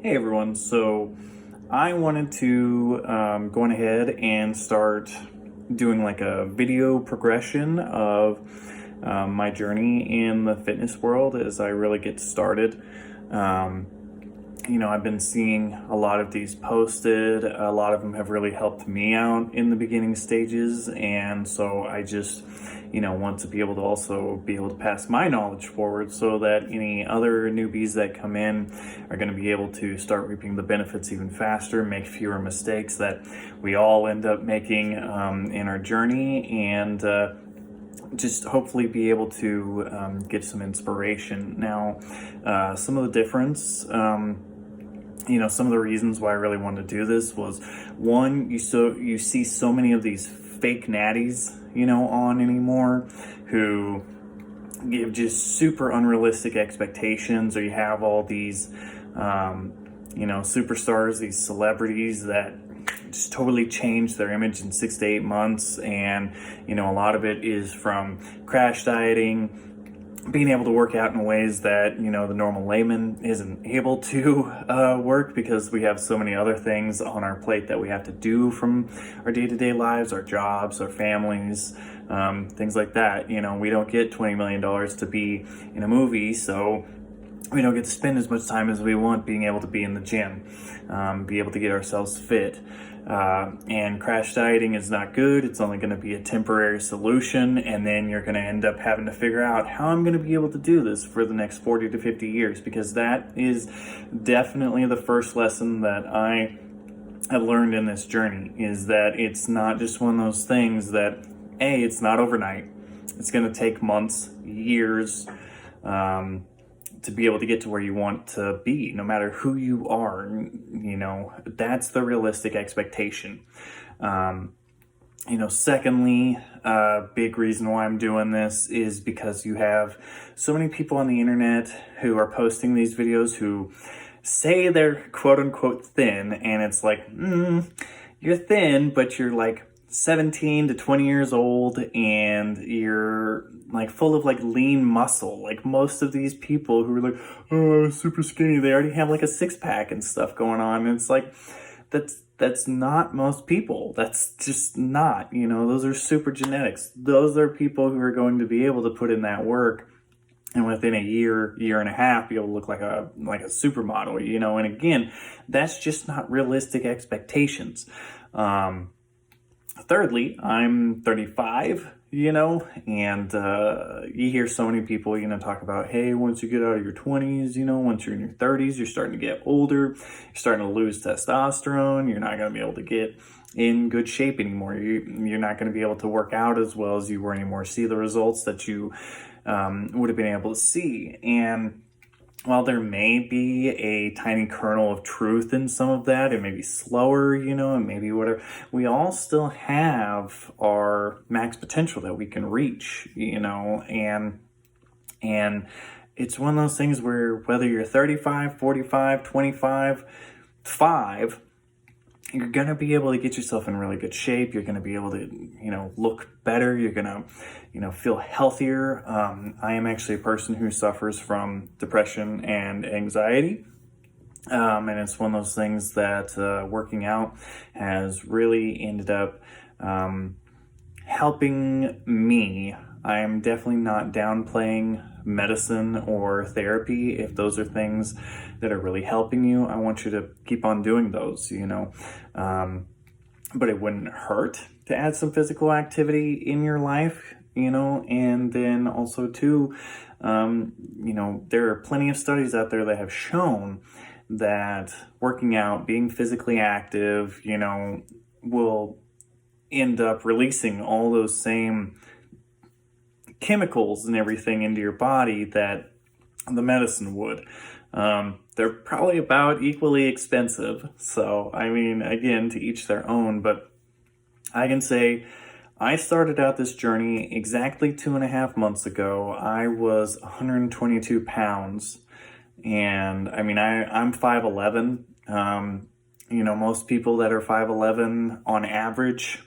Hey everyone, so I wanted to go on ahead and start doing like a video progression of my journey in the fitness world as I really get started. Um, I've been seeing a lot of these posted. A lot of them have really helped me out in the beginning stages. And so I just, want to be able to also be able to pass my knowledge forward so that any other newbies that come in are going to be able to start reaping the benefits even faster, make fewer mistakes that we all end up making in our journey. And, just hopefully be able to give some inspiration. Now, some of the difference, some of the reasons why I really wanted to do this was one, you see so many of these fake natties, on anymore who give just super unrealistic expectations, or you have all these, superstars, these celebrities that just totally change their image in 6 to 8 months. And, a lot of it is from crash dieting, being able to work out in ways that the normal layman isn't able to work, because we have so many other things on our plate that we have to do from our day-to-day lives, our jobs, our families, things like that. We don't get $20 million to be in a movie, so we don't get to spend as much time as we want being able to be in the gym, be able to get ourselves fit. And crash dieting is not good. It's only going to be a temporary solution, and then you're going to end up having to figure out how I'm going to be able to do this for the next 40 to 50 years, because that is definitely the first lesson that I have learned in this journey, is that it's not just one of those things that, it's not overnight. It's going to take months, years, to be able to get to where you want to be, no matter who you are. That's the realistic expectation. Secondly, big reason why I'm doing this is because you have so many people on the internet who are posting these videos who say they're quote unquote thin, and it's like, you're thin, but you're like 17 to 20 years old, and you're like full of like lean muscle. Like most of these people who are like, oh, super skinny, they already have like a six-pack and stuff going on. And it's like, that's not most people. That's just not, those are super genetics. Those are people who are going to be able to put in that work, and within a year and a half, be able to look like a supermodel, and again, that's just not realistic expectations. Thirdly, I'm 35, and you hear so many people, talk about, hey, once you get out of your 20s, once you're in your 30s, you're starting to get older, you're starting to lose testosterone, you're not going to be able to get in good shape anymore, you're not going to be able to work out as well as you were anymore, see the results that you would have been able to see. And while there may be a tiny kernel of truth in some of that, it may be slower, and maybe whatever, we all still have our max potential that we can reach, and it's one of those things where whether you're 35, 45, 25, 5, you're going to be able to get yourself in really good shape. You're going to be able to, look better. You're going to, feel healthier. I am actually a person who suffers from depression and anxiety. And it's one of those things that working out has really ended up helping me. I am definitely not downplaying medicine or therapy. If those are things that are really helping you, I want you to keep on doing those, but it wouldn't hurt to add some physical activity in your life, and then also too, there are plenty of studies out there that have shown that working out, being physically active, will end up releasing all those same chemicals and everything into your body that the medicine would. They're probably about equally expensive. So, again, to each their own, but I can say I started out this journey exactly 2.5 months ago. I was 122 pounds, and I'm 5'11". Most people that are 5'11" on average,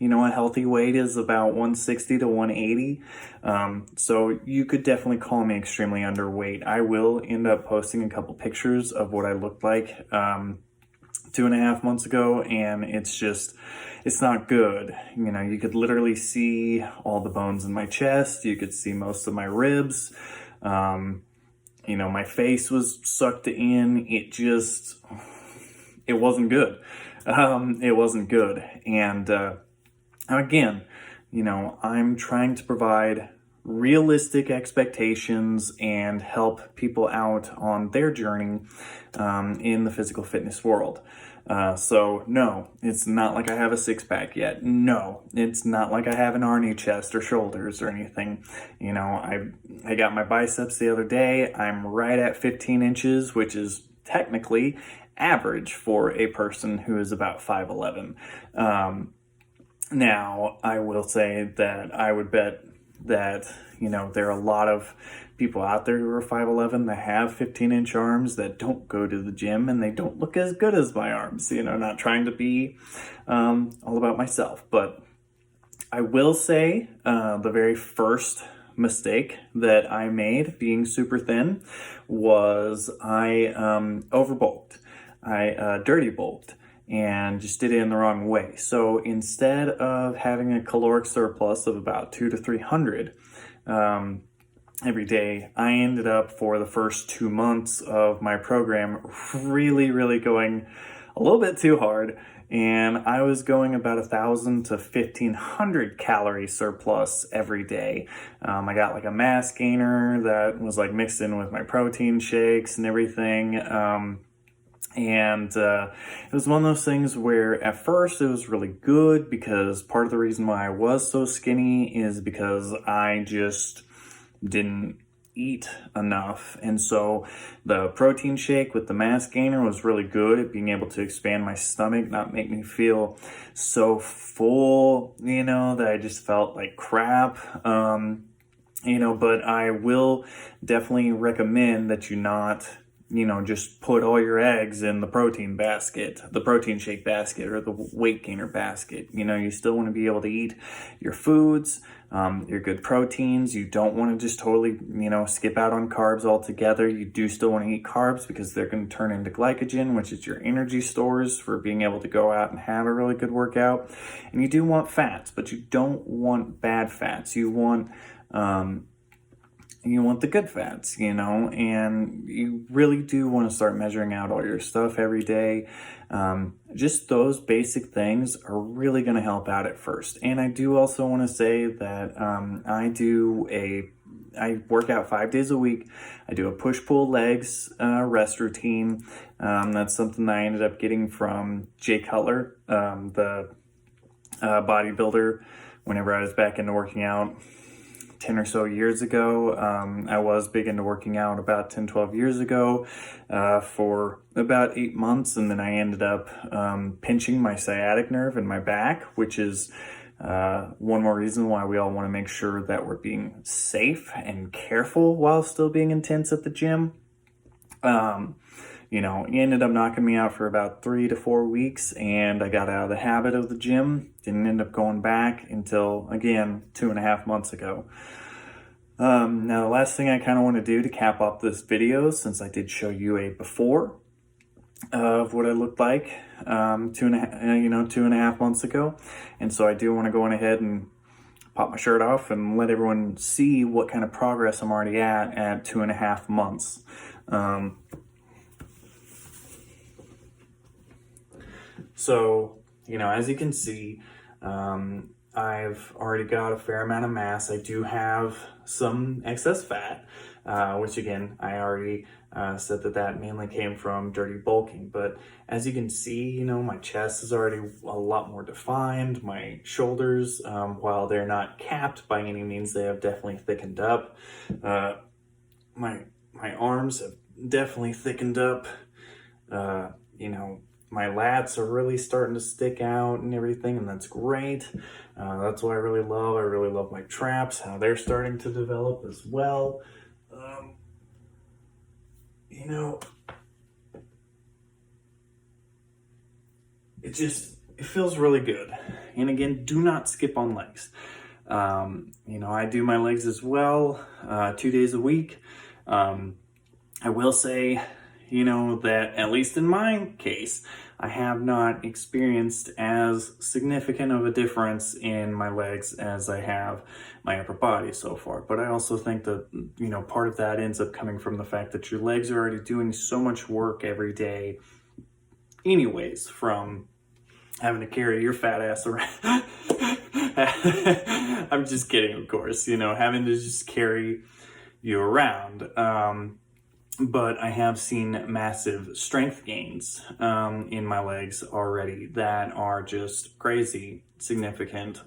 a healthy weight is about 160 to 180. So you could definitely call me extremely underweight. I will end up posting a couple pictures of what I looked like 2.5 months ago, and it's not good. You could literally see all the bones in my chest. You could see most of my ribs. My face was sucked in. It wasn't good. It wasn't good. And again, I'm trying to provide realistic expectations and help people out on their journey in the physical fitness world. So no, it's not like I have a six-pack yet. No, it's not like I have an Arnie chest or shoulders or anything. I got my biceps the other day. I'm right at 15 inches, which is technically average for a person who is about 5'11". Now, I will say that I would bet that, there are a lot of people out there who are 5'11", that have 15-inch arms, that don't go to the gym, and they don't look as good as my arms. Not trying to be all about myself. But I will say the very first mistake that I made being super thin was I overbulked. I dirty bulked and just did it in the wrong way. So instead of having a caloric surplus of about 200 to 300 every day, I ended up, for the first 2 months of my program, really, really going a little bit too hard. And I was going about 1,000 to 1,500 calorie surplus every day. I got like a mass gainer that was like mixed in with my protein shakes and everything. And it was one of those things where at first it was really good, because part of the reason why I was so skinny is because I just didn't eat enough. And so the protein shake with the mass gainer was really good at being able to expand my stomach, not make me feel so full, that I just felt like crap. But I will definitely recommend that you not just put all your eggs in the protein basket, the protein shake basket, or the weight gainer basket. You still want to be able to eat your foods, your good proteins. You don't want to just totally, skip out on carbs altogether. You do still want to eat carbs, because they're going to turn into glycogen, which is your energy stores for being able to go out and have a really good workout. And you do want fats, but you don't want bad fats. You want the good fats, and you really do want to start measuring out all your stuff every day. Just those basic things are really going to help out at first. And I do also want to say that I work out 5 days a week. I do a push-pull legs rest routine. That's something that I ended up getting from Jay Cutler, the bodybuilder, whenever I was back into working out 10 or so years ago. I was big into working out about 10, 12 years ago for about 8 months, and then I ended up pinching my sciatic nerve in my back, which is one more reason why we all want to make sure that we're being safe and careful while still being intense at the gym. He ended up knocking me out for about 3 to 4 weeks, and I got out of the habit of the gym. Didn't end up going back until, again, 2.5 months ago. Now, the last thing I kind of want to do to cap off this video, since I did show you a before of what I looked like 2.5 months ago, and so I do want to go on ahead and pop my shirt off and let everyone see what kind of progress I'm already at 2.5 months. So, as you can see, I've already got a fair amount of mass. I do have some excess fat, which again, I already said that mainly came from dirty bulking. But as you can see, my chest is already a lot more defined. My shoulders, while they're not capped by any means, they have definitely thickened up. My arms have definitely thickened up. My lats are really starting to stick out and everything, and that's great. That's what I really love. I really love my traps, how they're starting to develop as well. It feels really good. And again, do not skip on legs. I do my legs as well, 2 days a week. I will say, that at least in my case, I have not experienced as significant of a difference in my legs as I have my upper body so far. But I also think that, part of that ends up coming from the fact that your legs are already doing so much work every day anyways, from having to carry your fat ass around. I'm just kidding, of course, having to just carry you around. But I have seen massive strength gains in my legs already that are just crazy significant.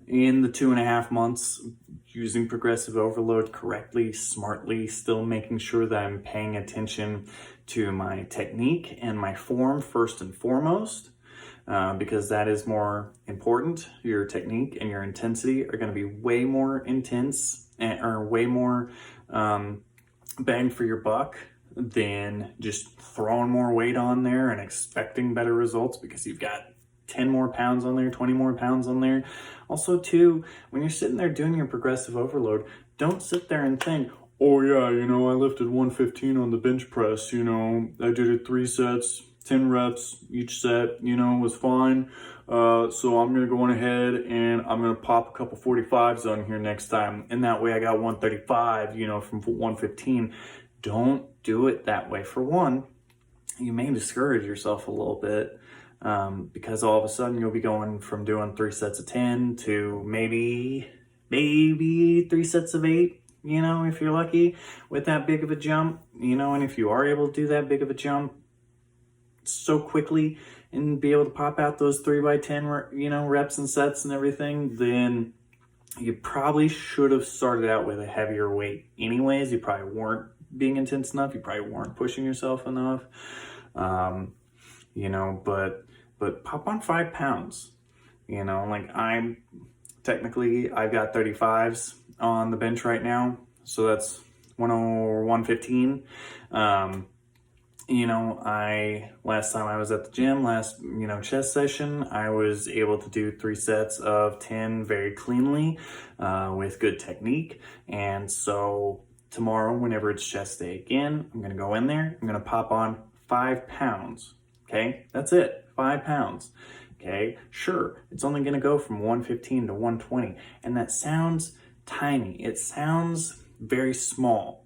In the 2.5 months, using progressive overload correctly, smartly, still making sure that I'm paying attention to my technique and my form first and foremost, because that is more important. Your technique and your intensity are going to be way more intense or way more bang for your buck than just throwing more weight on there and expecting better results because you've got 10 more pounds on there, 20 more pounds on there. Also, too, when you're sitting there doing your progressive overload, don't sit there and think, oh yeah, I lifted 115 on the bench press, I did it 3 sets, 10 reps each set, was fine. So I'm going to go on ahead and I'm going to pop a couple 45s on here next time. And that way I got 135, from 115. Don't do it that way. For one, you may discourage yourself a little bit because all of a sudden you'll be going from doing 3 sets of 10 to maybe 3 sets of 8, if you're lucky with that big of a jump, and if you are able to do that big of a jump so quickly and be able to pop out those 3x10, reps and sets and everything, then you probably should have started out with a heavier weight anyways. You probably weren't being intense enough. You probably weren't pushing yourself enough. But pop on 5 pounds, like I've got 35s on the bench right now. So that's 115. Last time I was at the gym, chest session, I was able to do 3 sets of 10 very cleanly, with good technique. And so tomorrow, whenever it's chest day again, I'm going to go in there, I'm going to pop on 5 pounds. Okay. That's it. 5 pounds. Okay. Sure. It's only going to go from 115 to 120. And that sounds tiny. It sounds very small.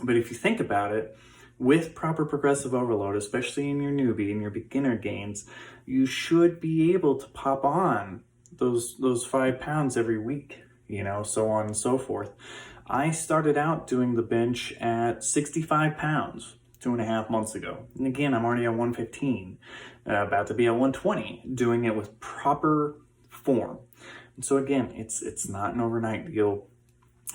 But if you think about it, with proper progressive overload, especially in your newbie and your beginner gains, you should be able to pop on those 5 pounds every week, so on and so forth. I started out doing the bench at 65 pounds 2.5 months ago. And again, I'm already at 115, about to be at 120, doing it with proper form. And so again, it's not an overnight deal.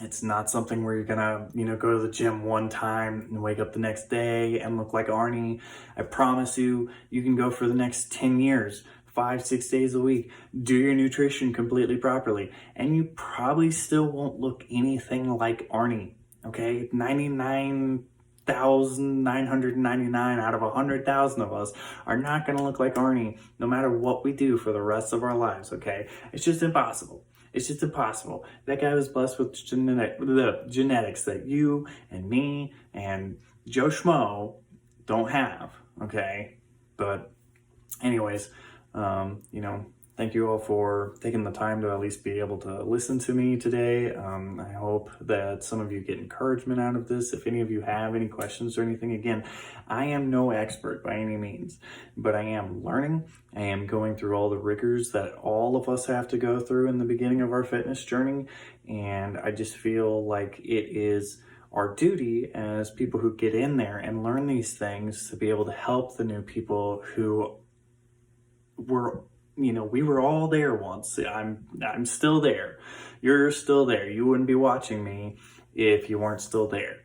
It's not something where you're gonna, go to the gym one time and wake up the next day and look like Arnie. I promise you, you can go for the next 10 years, 5-6 days a week, do your nutrition completely properly, and you probably still won't look anything like Arnie, okay? 99,999 out of 100,000 of us are not gonna look like Arnie no matter what we do for the rest of our lives, okay? It's just impossible. It's just impossible. That guy was blessed with the genetics that you and me and Joe Schmo don't have, okay? But anyways, thank you all for taking the time to at least be able to listen to me today. I hope that some of you get encouragement out of this. If any of you have any questions or anything, again, I am no expert by any means, but I am learning. I am going through all the rigors that all of us have to go through in the beginning of our fitness journey. And I just feel like it is our duty as people who get in there and learn these things to be able to help the new people who we were all there once. I'm still there. You're still there. You wouldn't be watching me if you weren't still there.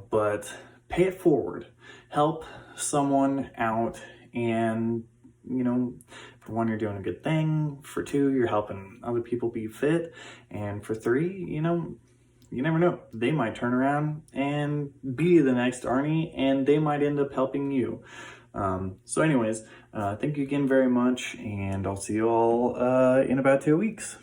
But pay it forward. Help someone out, and for one, you're doing a good thing. For two, you're helping other people be fit. And for three, you never know. They might turn around and be the next Arnie, and they might end up helping you. So anyways, thank you again very much, and I'll see you all in about 2 weeks.